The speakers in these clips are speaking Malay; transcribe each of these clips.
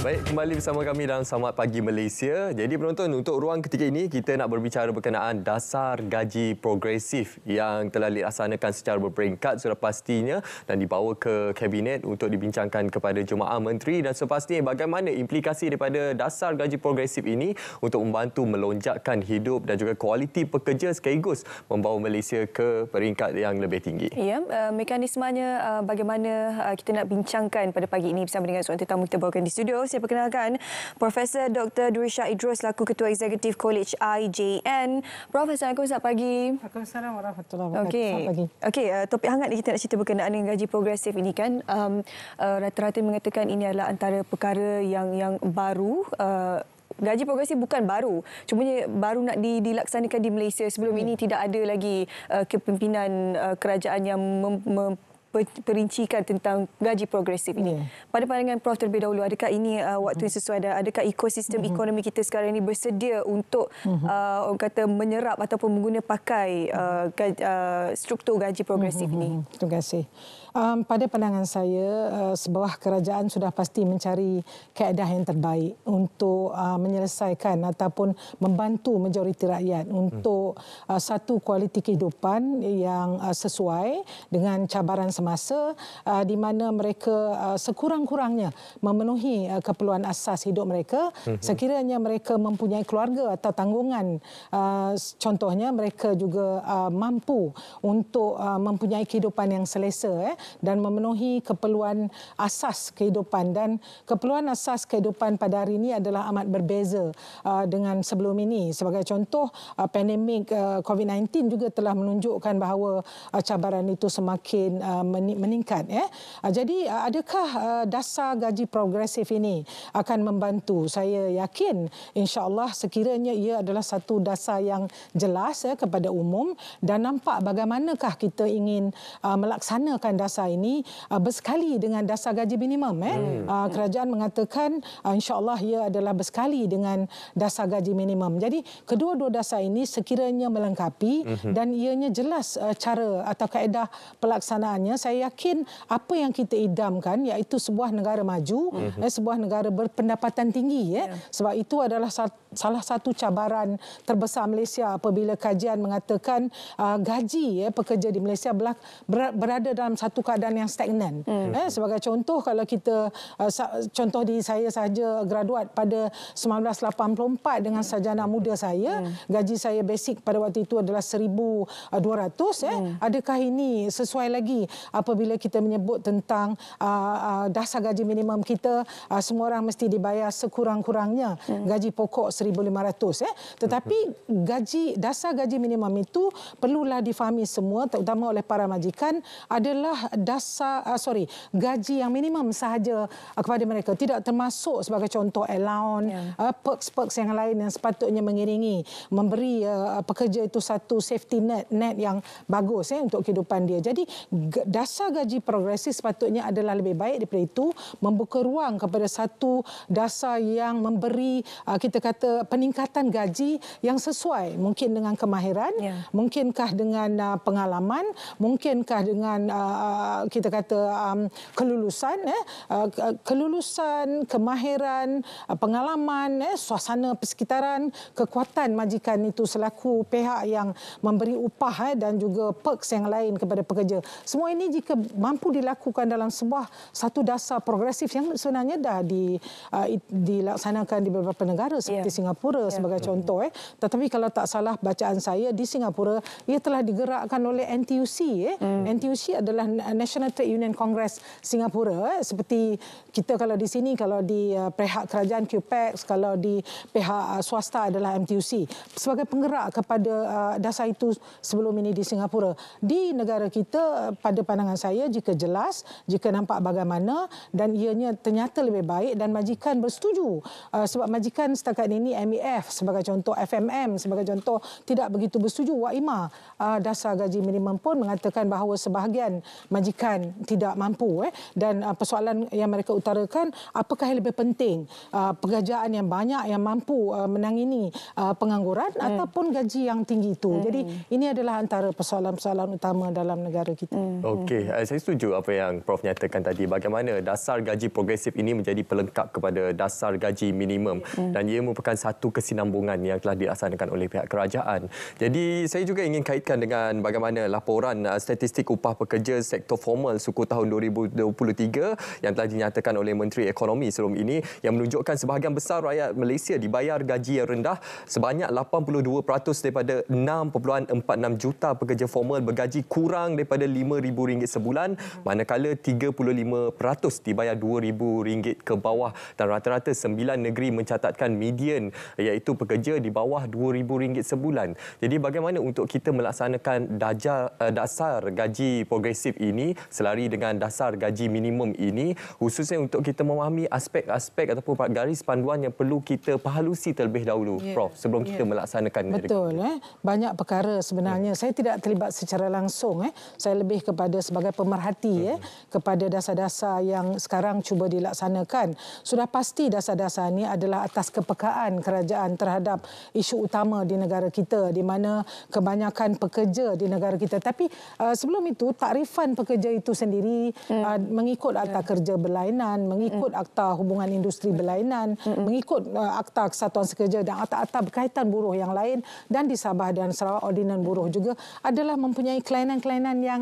Baik, kembali bersama kami dalam Selamat Pagi Malaysia. Jadi penonton, untuk ruang ketiga ini kita nak berbicara berkenaan dasar gaji progresif yang telah dilaksanakan secara berperingkat sudah pastinya dan dibawa ke Kabinet untuk dibincangkan kepada jemaah menteri, dan sepastinya bagaimana implikasi daripada dasar gaji progresif ini untuk membantu melonjakkan hidup dan juga kualiti pekerja sekaligus membawa Malaysia ke peringkat yang lebih tinggi. Ya, mekanismenya bagaimana kita nak bincangkan pada pagi ini bersama dengan seorang tetamu kita bawakan di studio. Saya perkenalkan Profesor Dr. Durisha Idrus selaku Ketua Eksekutif College IJN. Prof, Assalamualaikum, selamat pagi. Waalaikumsalam warahmatullahi wabarakatuh. Selamat pagi. Okey, topik hangat ni kita nak cerita berkenaan dengan gaji progresif ini kan. Rata-rata mengatakan ini adalah antara perkara yang baru. Gaji progresif bukan baru, cumanya baru nak dilaksanakan di Malaysia. Sebelum ini tidak ada lagi kepimpinan kerajaan yang perincikan tentang gaji progresif ini. Pada pandangan Prof terlebih dahulu, adakah ini waktu yang sesuai dan adakah ekosistem ekonomi kita sekarang ini bersedia untuk orang kata menyerap ataupun mengguna pakai struktur gaji progresif ini? Terima kasih. Pada pandangan saya, sebuah kerajaan sudah pasti mencari kaedah yang terbaik untuk menyelesaikan ataupun membantu majoriti rakyat untuk satu kualiti kehidupan yang sesuai dengan cabaran semasa, di mana mereka sekurang-kurangnya memenuhi keperluan asas hidup mereka. Sekiranya mereka mempunyai keluarga atau tanggungan, contohnya mereka juga mampu untuk mempunyai kehidupan yang selesa dan memenuhi keperluan asas kehidupan. Dan keperluan asas kehidupan pada hari ini adalah amat berbeza dengan sebelum ini. Sebagai contoh, pandemik COVID-19 juga telah menunjukkan bahawa cabaran itu semakin meningkat. Jadi adakah dasar gaji progresif ini akan membantu? Saya yakin insya-Allah sekiranya ia adalah satu dasar yang jelas kepada umum dan nampak bagaimanakah kita ingin melaksanakan dasar ini bersekali dengan dasar gaji minimum. Kerajaan mengatakan insya-Allah ia adalah bersekali dengan dasar gaji minimum. Jadi kedua-dua dasar ini sekiranya melengkapi dan ianya jelas cara atau kaedah pelaksanaannya, saya yakin apa yang kita idamkan iaitu sebuah negara maju, sebuah negara berpendapatan tinggi. Sebab itu adalah salah satu cabaran terbesar Malaysia apabila kajian mengatakan gaji pekerja di Malaysia berada dalam satu keadaan yang stagnan. Sebagai contoh, kalau kita contoh di saya sahaja graduat pada 1984 dengan sarjana muda saya, gaji saya basic pada waktu itu adalah 1,200. Adakah ini sesuai lagi apabila kita menyebut tentang dasar gaji minimum kita, semua orang mesti dibayar sekurang-kurangnya gaji pokok 1,500. Tetapi dasar gaji minimum itu perlulah difahami semua, terutama oleh para majikan, adalah gaji yang minimum sahaja kepada mereka, tidak termasuk sebagai contoh allowance, perks-perks yang lain yang sepatutnya mengiringi, memberi pekerja itu satu safety net yang bagus untuk kehidupan dia. Jadi dasar gaji progresif sepatutnya adalah lebih baik daripada itu, membuka ruang kepada satu dasar yang memberi kita kata peningkatan gaji yang sesuai, mungkin dengan kemahiran, mungkinkah dengan pengalaman, mungkinkah dengan kita kata kelulusan, kemahiran, pengalaman, suasana persekitaran, kekuatan majikan itu selaku pihak yang memberi upah dan juga perks yang lain kepada pekerja. Semua ini jika mampu dilakukan dalam satu dasar progresif yang sebenarnya dah dilaksanakan di beberapa negara seperti Singapura sebagai contoh. Tetapi kalau tak salah bacaan saya, di Singapura ia telah digerakkan oleh NTUC. NTUC adalah National Trade Union Congress Singapura. Seperti kita kalau di sini, kalau di pihak kerajaan QPEX, kalau di pihak swasta adalah MTUC. Sebagai penggerak kepada dasar itu sebelum ini di Singapura. Di negara kita, pada pandangan saya, jika jelas, jika nampak bagaimana dan ianya ternyata lebih baik dan majikan bersetuju. Sebab majikan setakat ini MEF sebagai contoh, FMM sebagai contoh tidak begitu bersetuju. WAIMA dasar gaji minimum pun mengatakan bahawa sebahagian majikan tidak mampu. Dan persoalan yang mereka utarakan, apakah yang lebih penting, pekerjaan yang banyak yang mampu menangani pengangguran ataupun gaji yang tinggi itu. Jadi ini adalah antara persoalan-persoalan utama dalam negara kita. Okey, saya setuju apa yang Prof nyatakan tadi. Bagaimana dasar gaji progresif ini menjadi pelengkap kepada dasar gaji minimum dan ia merupakan satu kesinambungan yang telah dilaksanakan oleh pihak kerajaan. Jadi saya juga ingin kaitkan dengan bagaimana laporan statistik upah pekerja sektor formal suku tahun 2023 yang telah dinyatakan oleh Menteri Ekonomi sebelum ini yang menunjukkan sebahagian besar rakyat Malaysia dibayar gaji yang rendah. Sebanyak 82% daripada 6.46 juta pekerja formal bergaji kurang daripada RM5,000 sebulan, manakala 35% dibayar RM2,000 ke bawah dan rata-rata 9 negeri mencatatkan median iaitu pekerja di bawah RM2,000 sebulan. Jadi bagaimana untuk kita melaksanakan dasar gaji progresif ini selari dengan dasar gaji minimum ini, khususnya untuk kita memahami aspek-aspek ataupun garis panduan yang perlu kita pahalusi terlebih dahulu, Prof, sebelum kita melaksanakan. Betul. Banyak perkara sebenarnya. Saya tidak terlibat secara langsung. Saya lebih kepada sebagai pemerhati kepada dasar-dasar yang sekarang cuba dilaksanakan. Sudah pasti dasar-dasar ini adalah atas kepekaan kerajaan terhadap isu utama di negara kita, di mana kebanyakan pekerja di negara kita. Tapi sebelum itu, takrifan pekerja itu sendiri mengikut Akta Kerja Berlainan, mengikut Akta Hubungan Industri Berlainan, mengikut Akta Kesatuan Sekerja dan akta-akta berkaitan buruh yang lain, dan di Sabah dan Sarawak Ordinan Buruh juga adalah mempunyai kelainan-kelainan yang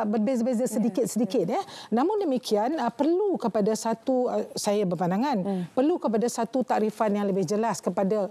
berbeza-beza sedikit-sedikit. Namun demikian, perlu kepada satu, saya berpandangan, perlu kepada satu takrifan yang lebih jelas kepada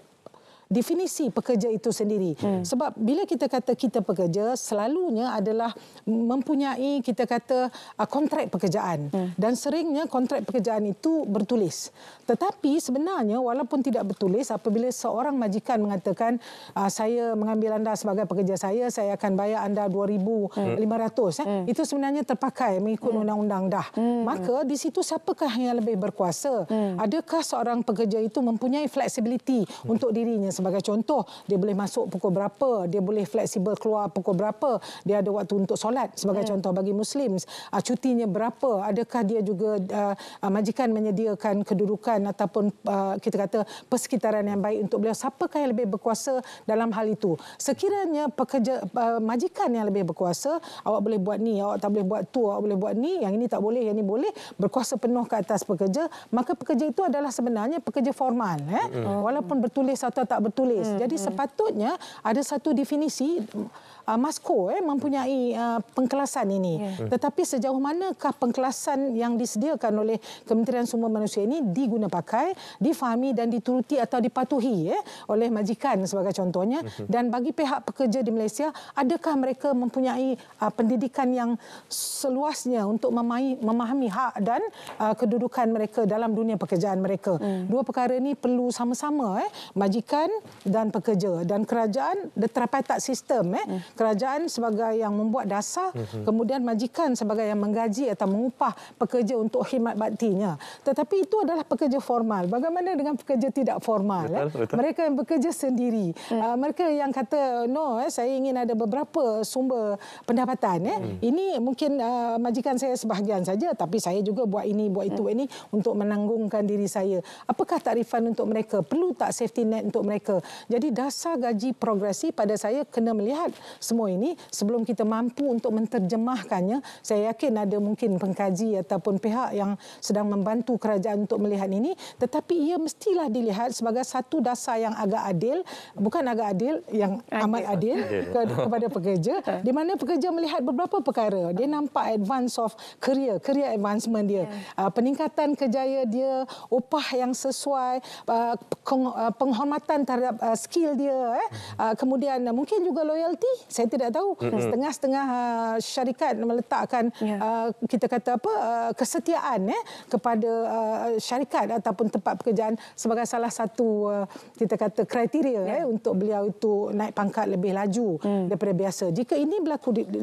definisi pekerja itu sendiri. Sebab bila kita kata kita pekerja, selalunya adalah mempunyai, kita kata, kontrak pekerjaan. Dan seringnya kontrak pekerjaan itu bertulis. Tetapi sebenarnya walaupun tidak bertulis, apabila seorang majikan mengatakan, saya mengambil anda sebagai pekerja saya akan bayar anda RM2,500. Itu sebenarnya terpakai mengikut undang-undang dah. Maka di situ siapakah yang lebih berkuasa? Adakah seorang pekerja itu mempunyai fleksibiliti untuk dirinya? Sebagai contoh, dia boleh masuk pukul berapa, dia boleh fleksibel keluar pukul berapa, dia ada waktu untuk solat sebagai contoh bagi Muslim, cutinya berapa, adakah dia juga majikan menyediakan kedudukan ataupun kita kata persekitaran yang baik untuk beliau. Siapakah yang lebih berkuasa dalam hal itu? Sekiranya pekerja majikan yang lebih berkuasa, awak boleh buat ni, awak tak boleh buat tu, awak boleh buat ni, yang ini tak boleh, yang ini boleh, berkuasa penuh ke atas pekerja, maka pekerja itu adalah sebenarnya pekerja formal, walaupun bertulis atau tak bertulis. Jadi sepatutnya ada satu definisi MASCO mempunyai pengkelasan ini. Tetapi sejauh manakah pengkelasan yang disediakan oleh Kementerian Sumber Manusia ini diguna pakai, difahami dan dituruti atau dipatuhi oleh majikan sebagai contohnya. Dan bagi pihak pekerja di Malaysia, adakah mereka mempunyai pendidikan yang seluasnya untuk memahami hak dan kedudukan mereka dalam dunia pekerjaan mereka. Dua perkara ini perlu sama-sama, majikan dan pekerja. Dan kerajaan, tripartite sistem, kerajaan sebagai yang membuat dasar, kemudian majikan sebagai yang menggaji atau mengupah pekerja untuk khidmat baktinya. Tetapi itu adalah pekerja formal. Bagaimana dengan pekerja tidak formal? Betul. Mereka yang bekerja sendiri. Mereka yang kata, no, saya ingin ada beberapa sumber pendapatan. Ini mungkin majikan saya sebahagian saja, tapi saya juga buat ini, buat itu, ini untuk menanggungkan diri saya. Apakah takrifan untuk mereka? Perlu tak safety net untuk mereka? Jadi dasar gaji progresif pada saya kena melihat semua ini sebelum kita mampu untuk menterjemahkannya. Saya yakin ada mungkin pengkaji ataupun pihak yang sedang membantu kerajaan untuk melihat ini, tetapi ia mestilah dilihat sebagai satu dasar yang agak adil, bukan agak adil, yang amat adil kepada pekerja, di mana pekerja melihat beberapa perkara. Dia nampak advance of career advancement dia, peningkatan kerjaya dia, upah yang sesuai, penghormatan terhadap skill dia, kemudian mungkin juga loyalty. Saya tidak tahu, setengah-setengah syarikat meletakkan kita kata apa, kesetiaan kepada syarikat ataupun tempat pekerjaan sebagai salah satu kita kata kriteria untuk beliau itu naik pangkat lebih laju daripada biasa. Jika ini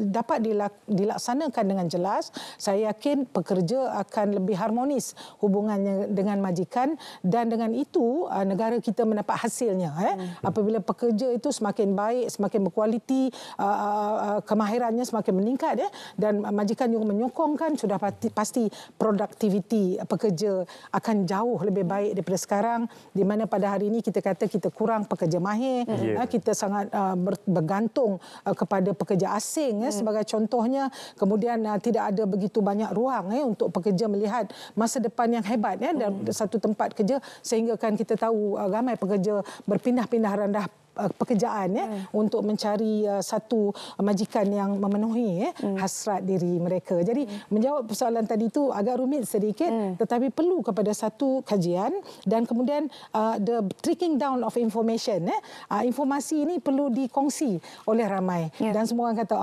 dapat dilaksanakan dengan jelas, saya yakin pekerja akan lebih harmonis hubungannya dengan majikan, dan dengan itu negara kita mendapat hasilnya. sebenarnya. Apabila pekerja itu semakin baik, semakin berkualiti, kemahirannya semakin meningkat, dan majikan juga menyokongkan, sudah pasti produktiviti pekerja akan jauh lebih baik daripada sekarang, di mana pada hari ini kita kata kita kurang pekerja mahir, kita sangat bergantung kepada pekerja asing sebagai contohnya. Kemudian tidak ada begitu banyak ruang untuk pekerja melihat masa depan yang hebat dalam satu tempat kerja, sehingga kan kita tahu ramai pekerja berpindah-pindah randah pekerjaan untuk mencari satu majikan yang memenuhi hasrat diri mereka. Jadi menjawab persoalan tadi itu agak rumit sedikit, tetapi perlu kepada satu kajian, dan kemudian the tricking down of information. Informasi ini perlu dikongsi oleh ramai, dan semua orang kata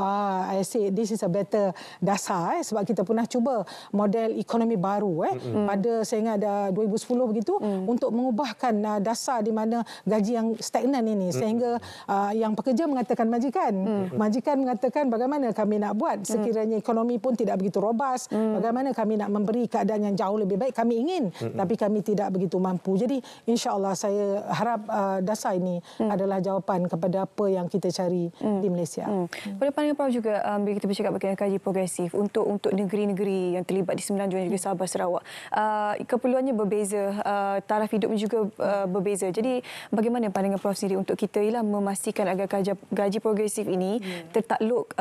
I say this is a better dasar, sebab kita pernah cuba model ekonomi baru pada saya ingat 2010 begitu, untuk mengubahkan dasar di mana gaji yang stagnan ini, sehingga yang pekerja mengatakan majikan, majikan mengatakan bagaimana kami nak buat sekiranya ekonomi pun tidak begitu robust, bagaimana kami nak memberi keadaan yang jauh lebih baik, kami ingin tapi kami tidak begitu mampu. Jadi insya-Allah saya harap dasar ini adalah jawapan kepada apa yang kita cari di Malaysia. Pada pandangan Prof juga, bila kita bercakap berkenaan kaji progresif untuk negeri-negeri yang terlibat di Semenanjung dan juga Sabah Sarawak, keperluannya berbeza, taraf hidupnya juga berbeza. Jadi bagaimana pandangan Prof sendiri untuk kita ialah memastikan agar gaji progresif ini tertakluk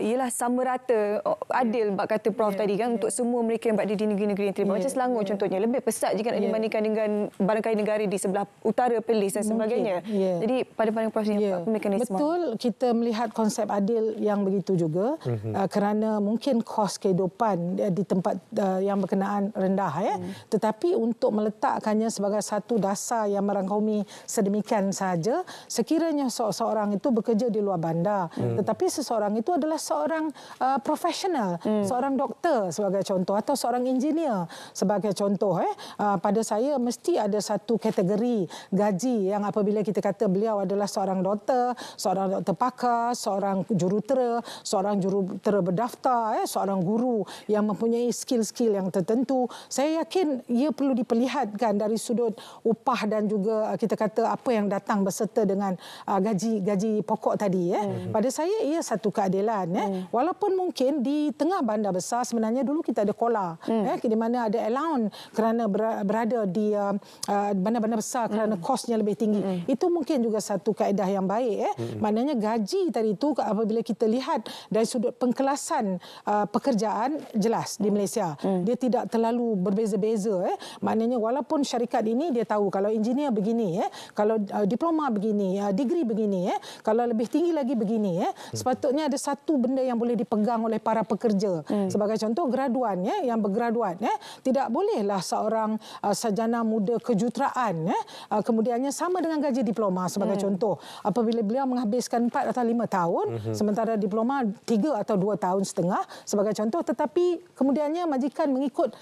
ialah sama rata, adil bak kata Prof tadi kan, untuk semua mereka yang berada di negeri-negeri yang terlibat. Macam Selangor contohnya lebih pesat jika nak dibandingkan dengan barangkali negara di sebelah utara Perlis dan sebagainya. Jadi pada pandangan Prof ini apa mekanisme? Betul, kita melihat konsep adil yang begitu juga, kerana mungkin kos kehidupan di tempat yang berkenaan rendah, tetapi untuk meletakkannya sebagai satu dasar yang merangkumi sedemikian saja, sekiranya seseorang itu bekerja di luar bandar, tetapi seseorang itu adalah seorang profesional, seorang doktor sebagai contoh, atau seorang engineer sebagai contoh, pada saya mesti ada satu kategori gaji yang apabila kita kata beliau adalah seorang doktor pakar, seorang jurutera, seorang jurutera berdaftar, seorang guru yang mempunyai skill-skill yang tertentu, saya yakin ia perlu diperlihatkan dari sudut upah dan juga kita kata apa yang datang berserta dengan gaji pokok tadi. Pada saya ia satu keadilan. Walaupun mungkin di tengah bandar besar sebenarnya dulu kita ada kola, di mana ada allowance kerana berada di bandar-bandar besar kerana kosnya lebih tinggi. Itu mungkin juga satu kaedah yang baik. Maknanya gaji tadi itu apabila kita lihat dari sudut pengkelasan pekerjaan, jelas di Malaysia dia tidak terlalu berbeza-beza. Maknanya walaupun syarikat ini dia tahu kalau engineer begini, kalau diploma begini, degree begini, kalau lebih tinggi lagi begini, sepatutnya ada satu benda yang boleh dipegang oleh para pekerja. Sebagai contoh graduan, yang bergraduat, tidak bolehlah seorang sarjana muda kejuruteraan kemudiannya sama dengan gaji diploma. Sebagai contoh, apabila beliau menghabiskan 4 atau 5 tahun, sementara diploma 3 atau 2 tahun setengah sebagai contoh, tetapi kemudiannya majikan mengikut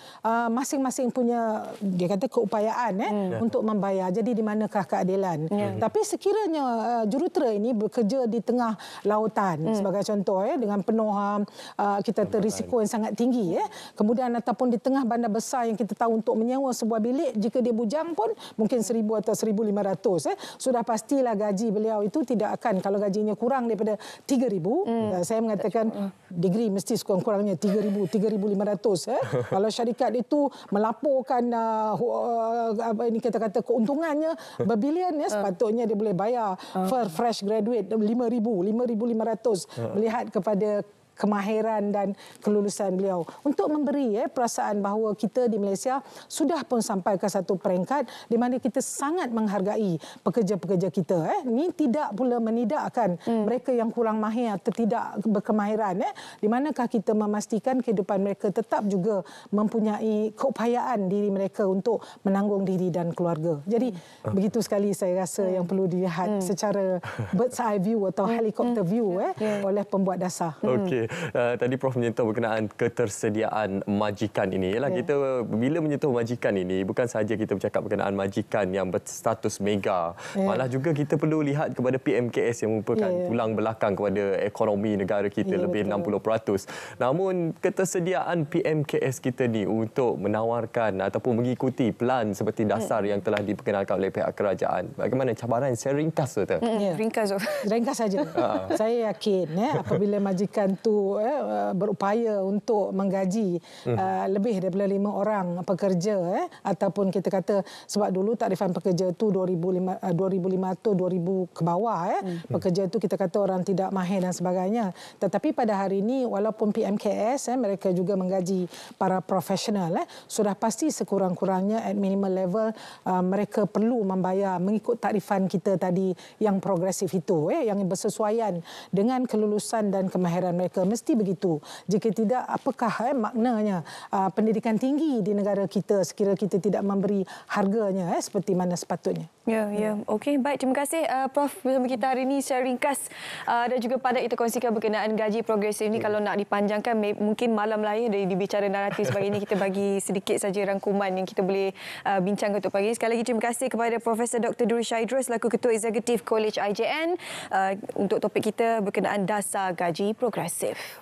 masing-masing punya dia kata keupayaan untuk membayar. Jadi di manakah keadilan? Tapi sekiranya jurutera ini bekerja di tengah lautan sebagai contoh, dengan penuh kita risiko yang sangat tinggi, kemudian ataupun di tengah bandar besar yang kita tahu untuk menyewa sebuah bilik, jika dia bujang pun mungkin 1,000 atau 1,500, sudah pastilah gaji beliau itu tidak akan, kalau gajinya kurang daripada 3,000, saya mengatakan degree mesti sekurang-kurangnya 3,000, 3,500. Kalau syarikat itu melaporkan apa ini kita kata keuntungannya berbilion, sepatutnya dia boleh bayar for fresh graduate 5,000, 5,500 melihat kepada kemahiran dan kelulusan beliau, untuk memberi perasaan bahawa kita di Malaysia sudah pun sampai ke satu peringkat di mana kita sangat menghargai pekerja-pekerja kita. Ini tidak pula menidakkan mereka yang kurang mahir atau tidak berkemahiran. Di manakah kita memastikan kehidupan mereka tetap juga mempunyai keupayaan diri mereka untuk menanggung diri dan keluarga. Jadi begitu sekali saya rasa yang perlu dilihat secara bird's eye view atau helicopter view oleh pembuat dasar. Okey. Okey, tadi Prof menyentuh berkenaan ketersediaan majikan ini. Yalah, kita bila menyentuh majikan ini bukan sahaja kita bercakap berkenaan majikan yang berstatus mega, malah juga kita perlu lihat kepada PMKS yang merupakan tulang belakang kepada ekonomi negara kita lebih betul. 60%. Namun ketersediaan PMKS kita ni untuk menawarkan ataupun mengikuti plan seperti dasar yang telah diperkenalkan oleh pihak kerajaan, bagaimana cabaran secara ringkas tu? Ringkas tu. Ringkas saja. Saya yakin apabila majikan tu berupaya untuk menggaji lebih daripada 5 orang pekerja ataupun kita kata sebab dulu takrifan pekerja tu 2,500 2,000 ke bawah pekerja tu kita kata orang tidak mahir dan sebagainya. Tetapi pada hari ini walaupun PMKS mereka juga menggaji para profesional sudah pasti sekurang-kurangnya at minimal level mereka perlu membayar mengikut takrifan kita tadi yang progresif itu yang bersesuaian dengan kelulusan dan kemahiran mereka. Mesti begitu. Jika tidak, apakah maknanya pendidikan tinggi di negara kita sekiranya kita tidak memberi harganya seperti mana sepatutnya. Ya. Okey, baik. Terima kasih Prof bersama kita hari ini secara ringkas dan juga padat kita kongsikan berkenaan gaji progresif ini. Kalau nak dipanjangkan mungkin malam lain dari dibicara naratif sebagainya, kita bagi sedikit saja rangkuman yang kita boleh bincangkan untuk pagi ini. Sekali lagi terima kasih kepada Profesor Dr. Duri Shahidrul selaku Ketua Eksekutif College IJN untuk topik kita berkenaan dasar gaji progresif.